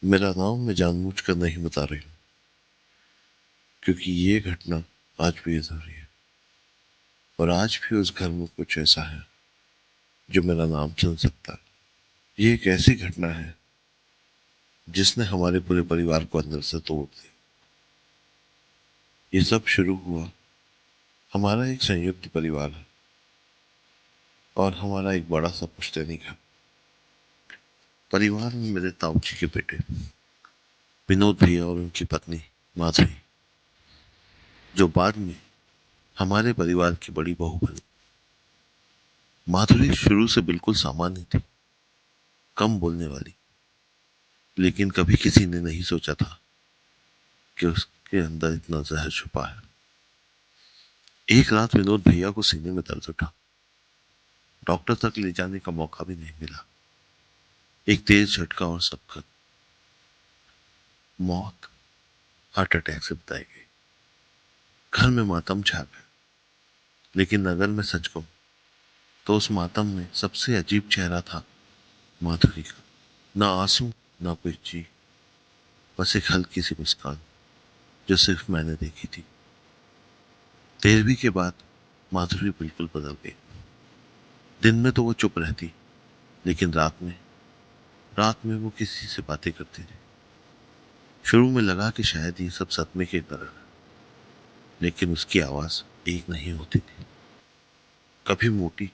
मेरा नाम मैं जानबूझकर नहीं बता रही हूँ, क्योंकि ये घटना आज भी अधूरी है। और आज भी उस घर में कुछ ऐसा है जो मेरा नाम सुन सकता है। ये एक ऐसी घटना है जिसने हमारे पूरे परिवार को अंदर से तोड़ दिया। ये सब शुरू हुआ, हमारा एक संयुक्त परिवार है और हमारा एक बड़ा सा पुश्तैनी घर। परिवार में मेरे ताऊ जी के बेटे विनोद भैया और उनकी पत्नी माधुरी, जो बाद में हमारे परिवार की बड़ी बहू बनी। माधुरी शुरू से बिल्कुल सामान्य थी, कम बोलने वाली, लेकिन कभी किसी ने नहीं सोचा था कि उसके अंदर इतना जहर छुपा है। एक रात विनोद भैया को सीने में दर्द उठा। डॉक्टर तक ले जाने का मौका भी नहीं मिला। एक तेज झटका और सबकत मौत हार्ट अटैक से बताई गई। घर में मातम छा गया, लेकिन अगर मैं सच कहूं तो उस मातम में सबसे अजीब चेहरा था माधुरी का। ना आंसू, ना कोई चीख, बस एक हल्की सी मुस्कान जो सिर्फ मैंने देखी थी। 13वीं के बाद माधुरी बिल्कुल बदल गई। दिन में तो वो चुप रहती, लेकिन रात में वो किसी से बातें करती थी। शुरू में लगा कि शायद ये सब सदमे के कारण है, लेकिन उसकी आवाज एक नहीं होती थी। कभी मोटी,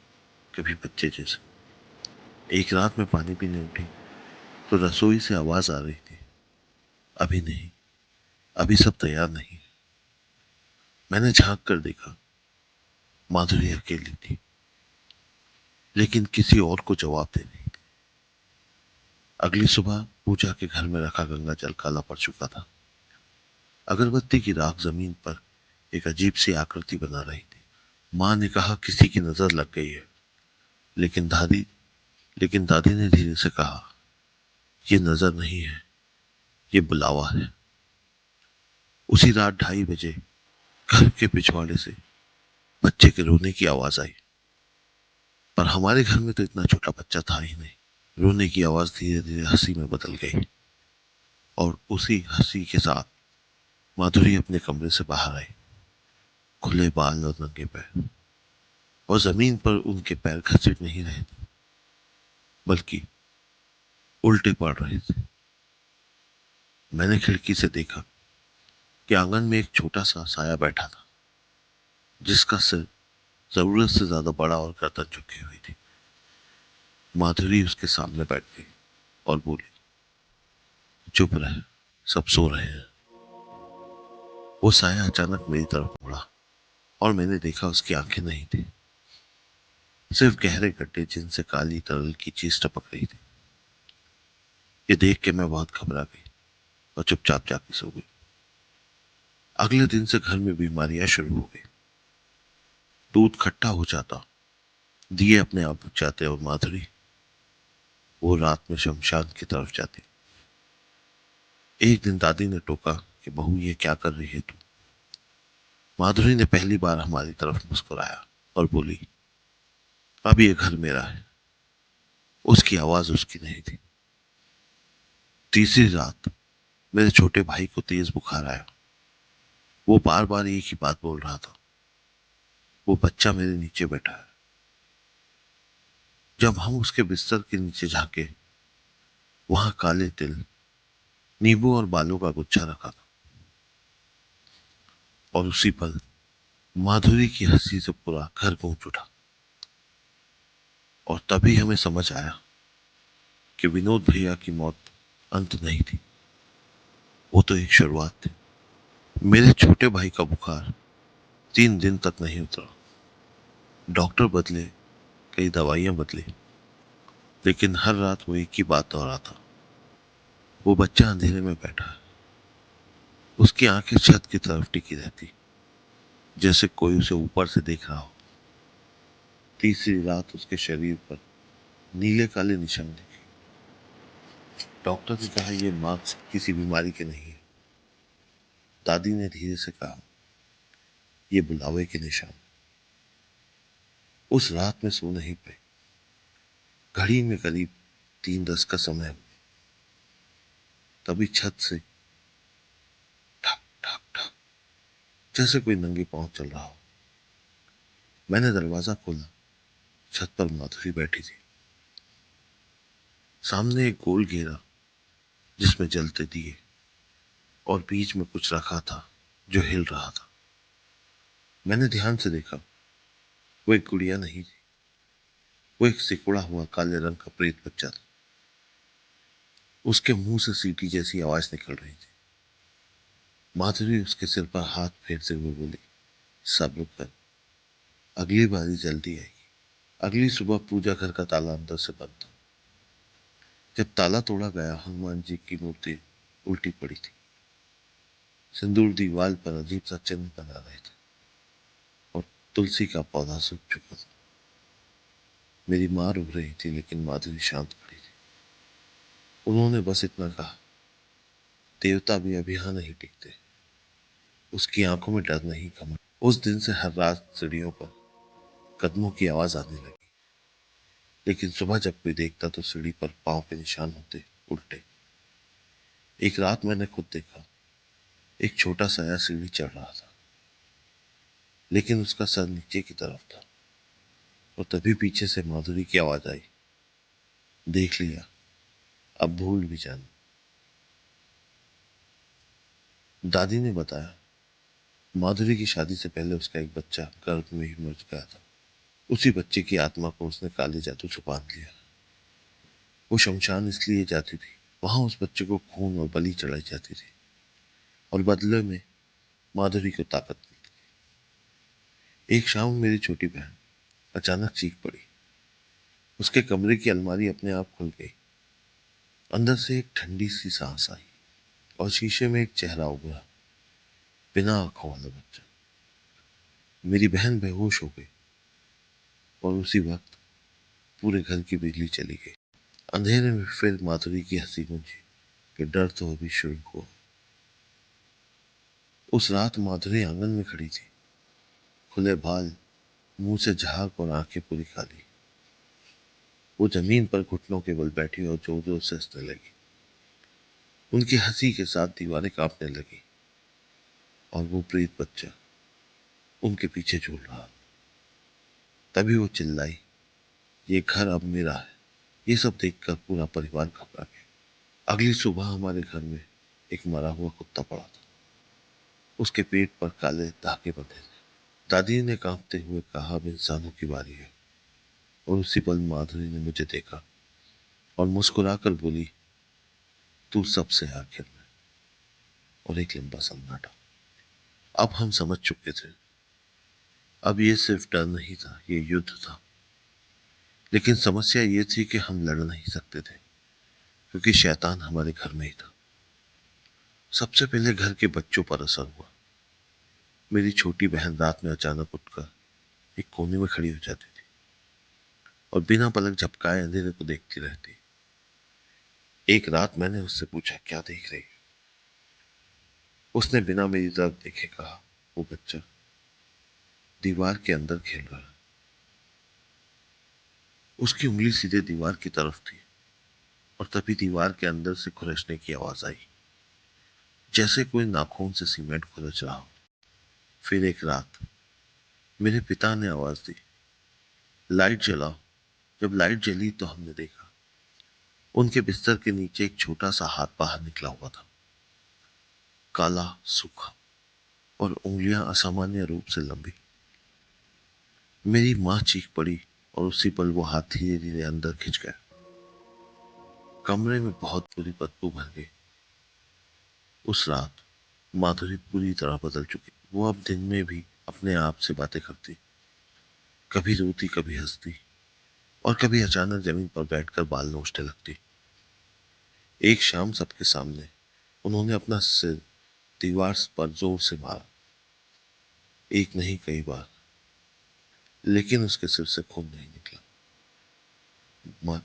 कभी बच्चे जैसे। एक रात में पानी पीने उठी तो रसोई से आवाज आ रही थी, अभी नहीं, अभी सब तैयार नहीं। मैंने झांक कर देखा, माधुरी अकेली थी, लेकिन किसी और को जवाब दे रही थी। अगली सुबह पूजा के घर में रखा गंगा जल काला पड़ चुका था। अगरबत्ती की राख जमीन पर एक अजीब सी आकृति बना रही थी। माँ ने कहा किसी की नजर लग गई है, लेकिन दादी लेकिन दादी ने धीरे से कहा, ये नजर नहीं है, ये बुलावा है। उसी रात 2:30 बजे घर के पिछवाड़े से बच्चे के रोने की आवाज आई। पर हमारे घर में तो इतना छोटा बच्चा था ही नहीं। रोने की आवाज धीरे धीरे हंसी में बदल गई, और उसी हंसी के साथ माधुरी अपने कमरे से बाहर आई, खुले बाल और नंगे पैर। और जमीन पर उनके पैर घसीट नहीं रहे थे, बल्कि उल्टे पड़ रहे थे। मैंने खिड़की से देखा कि आंगन में एक छोटा सा साया बैठा था, जिसका सिर जरूरत से ज्यादा बड़ा और गर्दन झुकी हुई थी। माधुरी उसके सामने बैठ गई और बोली, चुप रहे, सब सो रहे हैं। वो साया अचानक मेरी तरफ मुड़ा, और मैंने देखा उसकी आंखें नहीं थी, सिर्फ गहरे गड्ढे जिनसे काली तरल की चीज टपक रही थी। ये देख के मैं बहुत घबरा गई और चुपचाप जाके सो गई। अगले दिन से घर में बीमारियां शुरू हो गई। दूध खट्टा हो जाता, दिए अपने आप बुझ जाते, और माधुरी वो रात में शमशान की तरफ जाती। एक दिन दादी ने टोका कि बहू ये क्या कर रही है तू। माधुरी ने पहली बार हमारी तरफ मुस्कुराया और बोली, अब ये घर मेरा है। उसकी आवाज उसकी नहीं थी। तीसरी रात मेरे छोटे भाई को तेज बुखार आया। वो बार बार एक ही बात बोल रहा था, वो बच्चा मेरे नीचे बैठा है। जब हम उसके बिस्तर के नीचे झांके, वहां काले तिल, नींबू और बालों का गुच्छा रखा था। और उसी पल माधुरी की हंसी से पूरा घर गूंज उठा। और तभी हमें समझ आया कि विनोद भैया की मौत अंत नहीं थी, वो तो एक शुरुआत थी। मेरे छोटे भाई का बुखार 3 दिन तक नहीं उतरा। डॉक्टर बदले, कई दवाइयां बदली, लेकिन हर रात वो एक ही बात दोहराता, वो बच्चा अंधेरे में बैठा है। उसकी आंखें छत की तरफ टिकी रहती, जैसे कोई उसे ऊपर से देख रहा हो। तीसरी रात उसके शरीर पर नीले काले निशान दिखे। डॉक्टर ने कहा यह मार्क्स किसी बीमारी के नहीं है। दादी ने धीरे से कहा, यह बुलावे के निशान। उस रात में सो नहीं पाई। घड़ी में करीब 3:10 का समय। तभी छत से ठक ठक ठक, जैसे कोई नंगे पांव चल रहा हो। मैंने दरवाजा खोला। छत पर माधुरी बैठी थी। सामने एक गोल घेरा जिसमें जलते दिए और बीच में कुछ रखा था जो हिल रहा था। मैंने ध्यान से देखा। वो एक गुड़िया नहीं थी। वो एक सिकुड़ा हुआ काले रंग का प्रेत बच्चा था। उसके मुंह से सीटी जैसी आवाज निकल रही थी। माधुरी उसके सिर पर हाथ फेरते हुए बोली, सब्र कर, अगली बारी जल्दी आएगी। अगली सुबह पूजा घर का ताला अंदर से बंद था। जब ताला तोड़ा गया, हनुमान जी की मूर्ति उल्टी पड़ी थी। सिंदूर दीवार पर अजीब सा चिन्ह बना रहे थे और तुलसी का पौधा सूख चुका था। मेरी मां रुक रही थी, लेकिन माधुरी शांत खड़ी थी। उन्होंने बस इतना कहा, देवता भी अभी यहां नहीं टिकते। उसकी आंखों में डर नहीं, घमंड। उस दिन से हर रात सीढ़ियों पर कदमों की आवाज आने लगी, लेकिन सुबह जब कोई देखता तो सीढ़ी पर पांव के निशान होते उल्टे। एक रात मैंने खुद देखा। एक छोटा साया सीढ़ी चढ़ रहा था, लेकिन उसका सर नीचे की तरफ था। और तभी पीछे से माधुरी की आवाज आई, देख लिया, अब भूल भी जाना। दादी ने बताया, माधुरी की शादी से पहले उसका एक बच्चा गर्भ में ही मर गया था। उसी बच्चे की आत्मा को उसने काले जादू से बांध लिया। वो शमशान इसलिए जाती थी, वहां उस बच्चे को खून और बलि चढ़ाई जाती थी और बदले में माधुरी को ताकत मिलती। एक शाम मेरी छोटी बहन अचानक चीख पड़ी। उसके कमरे की अलमारी अपने आप खुल गई। अंदर से एक ठंडी सी सांस आई और शीशे में एक चेहरा उभरा, बिना आंखों वाला बच्चा। मेरी बहन बेहोश हो गई और उसी वक्त पूरे घर की बिजली चली गई। अंधेरे में फिर माधुरी की हंसी गूंजी कि डर तो अभी शुरू हुआ। उस रात माधुरी आंगन में खड़ी थी, खुले बाल, मुंह से झाग और आंखें पूरी खाली। वो जमीन पर घुटनों के बल बैठी और जोर जोर से हंसने लगी। उनकी हंसी के साथ दीवारें कांपने लगी और वो प्रेत बच्चा उनके पीछे झूल रहा। तभी वो चिल्लाई, ये घर अब मेरा है। ये सब देखकर पूरा परिवार घबरा गया। अगली सुबह हमारे घर में एक मरा हुआ कुत्ता पड़ा था। उसके पेट पर काले धागे बंधे थे। दादी ने कांपते हुए कहा, अब इंसानों की बारी है। और उसी पल माधुरी ने मुझे देखा और मुस्कुराकर बोली, तू सबसे आखिर में। और एक लंबा सन्नाटा। अब हम समझ चुके थे, अब ये सिर्फ डर नहीं था, ये युद्ध था। लेकिन समस्या ये थी कि हम लड़ नहीं सकते थे, क्योंकि शैतान हमारे घर में ही था। सबसे पहले घर के बच्चों पर असर हुआ। मेरी छोटी बहन रात में अचानक उठकर एक कोने में खड़ी हो जाती थी और बिना पलक झपकाए अंधेरे को देखती रहती। एक रात मैंने उससे पूछा, क्या देख रही? उसने बिना मेरी तरफ देखे कहा, वो बच्चा दीवार के अंदर खेल रहा है। उसकी उंगली सीधे दीवार की तरफ थी और तभी दीवार के अंदर से खुरचने की आवाज आई, जैसे कोई नाखून से सीमेंट खुरच रहा हो। फिर एक रात मेरे पिता ने आवाज दी, लाइट जलाओ। जब लाइट जली तो हमने देखा, उनके बिस्तर के नीचे एक छोटा सा हाथ बाहर निकला हुआ था, काला, सूखा और उंगलियां असामान्य रूप से लंबी। मेरी मां चीख पड़ी और उसी पल वो हाथ धीरे धीरे अंदर खिंच गया। कमरे में बहुत बुरी बदबू भर गई। उस रात माधुरी पूरी तरह बदल चुकी। वो अब दिन में भी अपने आप से बातें करती, कभी रोती, कभी हंसती और कभी अचानक जमीन पर बैठकर बाल नोचने लगती। एक शाम सबके सामने उन्होंने अपना सिर दीवार पर जोर से मारा, एक नहीं कई बार, लेकिन उसके सिर से खून नहीं निकला,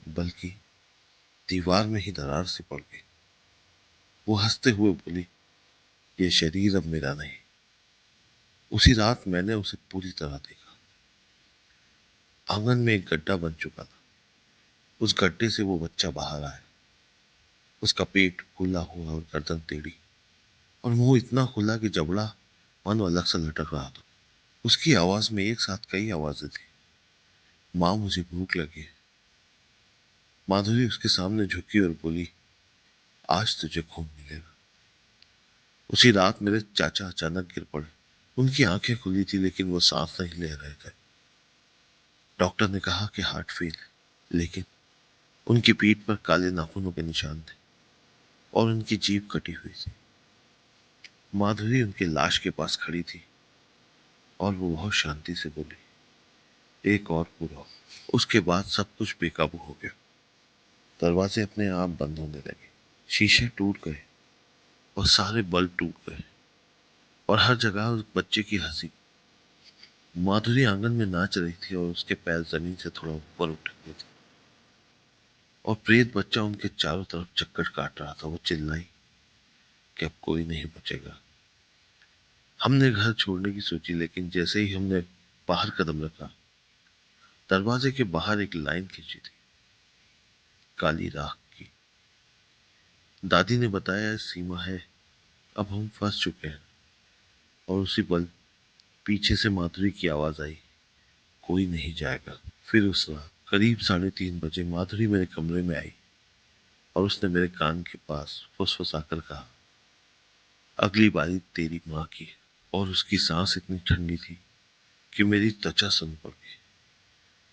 बल्कि दीवार में ही दरार सी पड़ गई। वो हंसते हुए बोली, ये शरीर अब मेरा नहीं। उसी रात मैंने उसे पूरी तरह देखा। आंगन में एक गड्ढा बन चुका था। उस गड्ढे से वो बच्चा बाहर आया। उसका पेट फूला हुआ और गर्दन टेढ़ी, और मुंह इतना खुला कि जबड़ा मानो अलग से लटक रहा था। उसकी आवाज में एक साथ कई आवाजें थी। माँ, मुझे भूख लगी है। माधुरी उसके सामने झुकी और बोली, आज तुझे खून मिलेगा। उसी रात मेरे चाचा अचानक गिर पड़े। उनकी आंखें खुली थी लेकिन वो सांस नहीं ले रहे थे। डॉक्टर ने कहा कि हार्ट फेल है, लेकिन उनकी पीठ पर काले नाखूनों के निशान थे और उनकी जीभ कटी हुई थी। माधुरी उनकी लाश के पास खड़ी थी और वो बहुत शांति से बोली, एक और पूरा। उसके बाद सब कुछ बेकाबू हो गया। दरवाजे अपने आप बंद होने लगे, शीशे टूट गए और सारे बल्ब टूट गए और हर जगह उस बच्चे की हंसी। माधुरी आंगन में नाच रही थी और उसके पैर जमीन से थोड़ा ऊपर उठ गए थे और प्रेत बच्चा उनके चारों तरफ चक्कर काट रहा था। वो चिल्लाई कि अब कोई नहीं बचेगा। हमने घर छोड़ने की सोची, लेकिन जैसे ही हमने बाहर कदम रखा, दरवाजे के बाहर एक लाइन खींची थी, काली राख की। दादी ने बताया, सीमा है, अब हम फंस चुके हैं। और उसी पल पीछे से माधुरी की आवाज आई, कोई नहीं जाएगा। फिर उस रात करीब 3:30 बजे माधुरी मेरे कमरे में आई और उसने मेरे कान के पास फुसफुसाकर कहा, अगली बारी तेरी माँ की। और उसकी सांस इतनी ठंडी थी कि मेरी त्वचा सुन पड़ गई।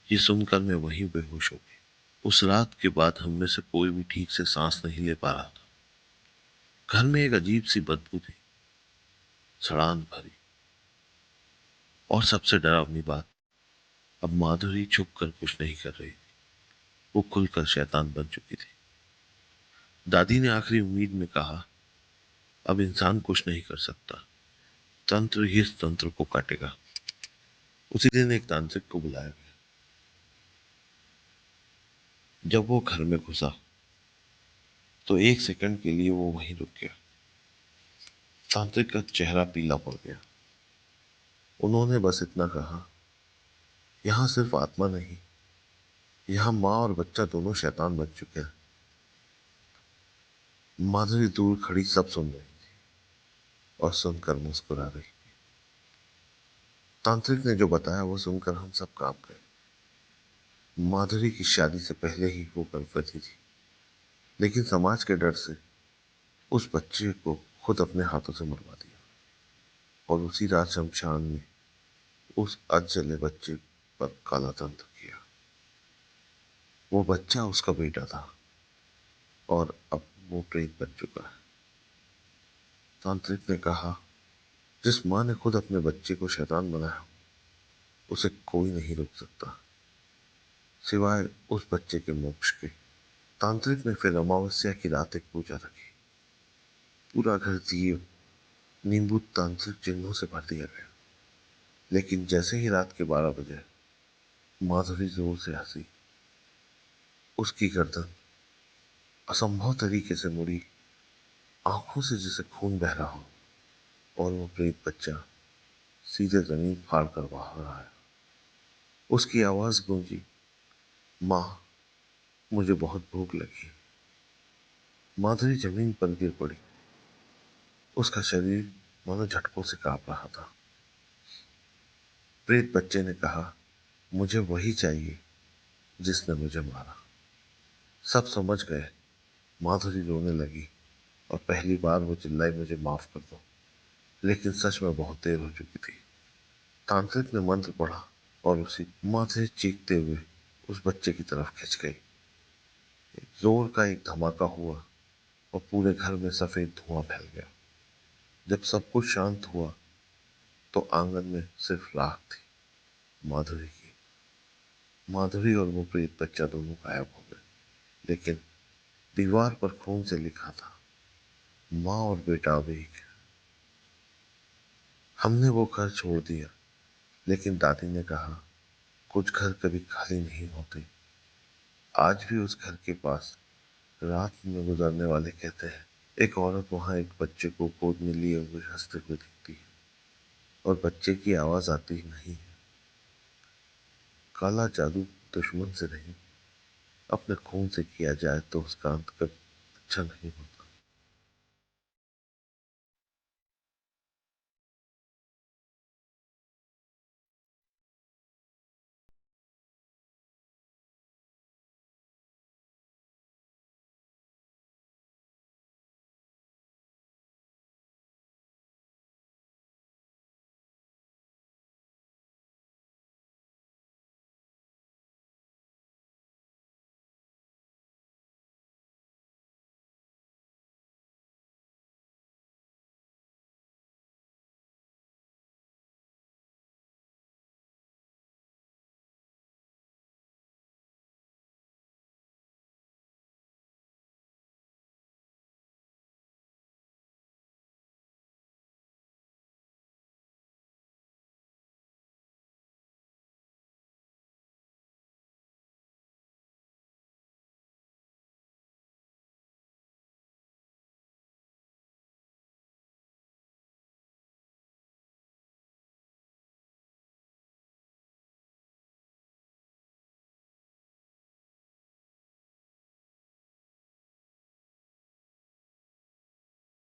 ये सुनकर मैं वहीं बेहोश हो गई। उस रात के बाद हम में से कोई भी ठीक से सांस नहीं ले पा रहा था। घर में एक अजीब सी बदबू थी, सड़ान भरी। और सबसे डरावनी बात, अब माधुरी छुप कर कुछ नहीं कर रही थी, वो खुलकर शैतान बन चुकी थी। दादी ने आखिरी उम्मीद में कहा, अब इंसान कुछ नहीं कर सकता, तंत्र ही इस तंत्र को काटेगा। उसी दिन एक तांत्रिक को बुलाया गया। जब वो घर में घुसा तो एक सेकंड के लिए वो वहीं रुक गया। तांत्रिक का चेहरा पीला पड़ गया। उन्होंने बस इतना कहा, यहां सिर्फ आत्मा नहीं, यहाँ माँ और बच्चा दोनों शैतान बन चुके हैं। माधुरी दूर खड़ी सब सुन रही थी और सुनकर मुस्कुरा रही। तांत्रिक ने जो बताया वो सुनकर हम सब कांप गए। माधुरी की शादी से पहले ही वो गर्भवती थी, लेकिन समाज के डर से उस बच्चे को खुद अपने हाथों से मरवा दिया और उसी रात शमशान में उस अधजले बच्चे पर काला तंत्र किया। वो बच्चा उसका बेटा था और अब वो प्रेत बन चुका है। तांत्रिक ने कहा, जिस माँ ने खुद अपने बच्चे को शैतान बनाया, उसे कोई नहीं रोक सकता सिवाय उस बच्चे के मोक्ष के। तांत्रिक ने फिर अमावस्या की रात एक पूजा रखी। पूरा घर दिए, नींबू, तांत्रिक चिन्हों से भर दिया गया। लेकिन जैसे ही रात के 12 बजे माधुरी जोर से हंसी, उसकी गर्दन असंभव तरीके से मुड़ी, आंखों से जैसे खून बह रहा हो, और वो प्रेत बच्चा सीधे जमीन फाड़ कर बाहर आया। उसकी आवाज गूंजी, माँ, मुझे बहुत भूख लगी। माधुरी जमीन पर गिर पड़ी। उसका शरीर मानो झटकों से कांप रहा था। प्रेत बच्चे ने कहा, मुझे वही चाहिए जिसने मुझे मारा। सब समझ गए। माधुरी रोने लगी और पहली बार वो चिल्लाई, मुझे माफ कर दो। लेकिन सच में बहुत देर हो चुकी थी। तांत्रिक ने मंत्र पढ़ा और उसी माधुरी चीखते हुए उस बच्चे की तरफ खिंच गई। जोर का एक धमाका हुआ और पूरे घर में सफेद धुआं फैल गया। जब सब कुछ शांत हुआ तो आंगन में सिर्फ राख थी, माधुरी की। माधुरी और वो प्रेत बच्चा दोनों गायब हो गए, लेकिन दीवार पर खून से लिखा था, माँ और बेटा अब एक है। हमने वो घर छोड़ दिया, लेकिन दादी ने कहा, कुछ घर कभी खाली नहीं होते। आज भी उस घर के पास रात में गुजरने वाले कहते हैं, एक औरत वहां एक बच्चे को गोद में लिए हुए हंसते हुए दिखती है और बच्चे की आवाज आती नहीं है, काला जादू दुश्मन से नहीं, अपने खून से किया जाए तो उसका अंत कभी अच्छा लगेगा।